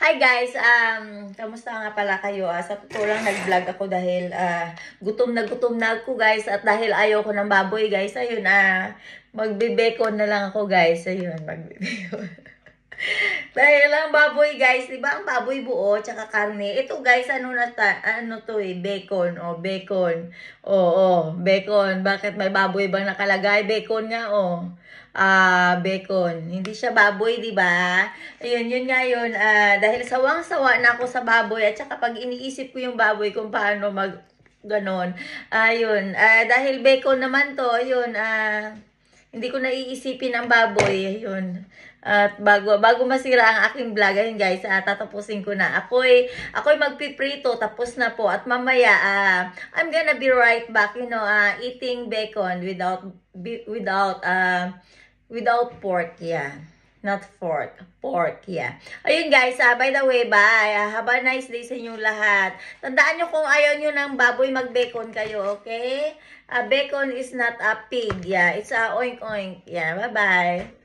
Hi guys, kamusta nga pala kayo? Sa totoo lang nag-vlog ako dahil gutom na ako guys at dahil ayaw ko ng baboy guys, ayun magbe-bacon na lang ako guys, ayun magbe-bacon. Dahil lang baboy guys, 'di ba? Ang baboy buo tsaka karne. Ito guys, ano to bacon, bacon. Bacon. Bakit may baboy bang nakalagay? Bacon nga bacon. Hindi siya baboy, 'di ba? Ayun, yun nga yun. Dahil sawang-sawa na ako sa baboy at saka pag iniisip ko yung baboy kung paano ganon. Ayun, dahil bacon naman to, ayun, hindi ko naiisipin ang baboy, ayun. At bago masira ang aking vlog, ayun guys, tatapusin ko na. Ako'y magpiprito, tapos na po. At mamaya, I'm gonna be right back, eating bacon without pork, yeah. Not pork, yeah. Ayun guys, by the way, bye. Have a nice day sa inyong lahat. Tandaan nyo kung ayaw nyo ng baboy, mag-bacon kayo, okay? Bacon is not a pig, yeah. It's a oink-oink, yeah. Bye-bye.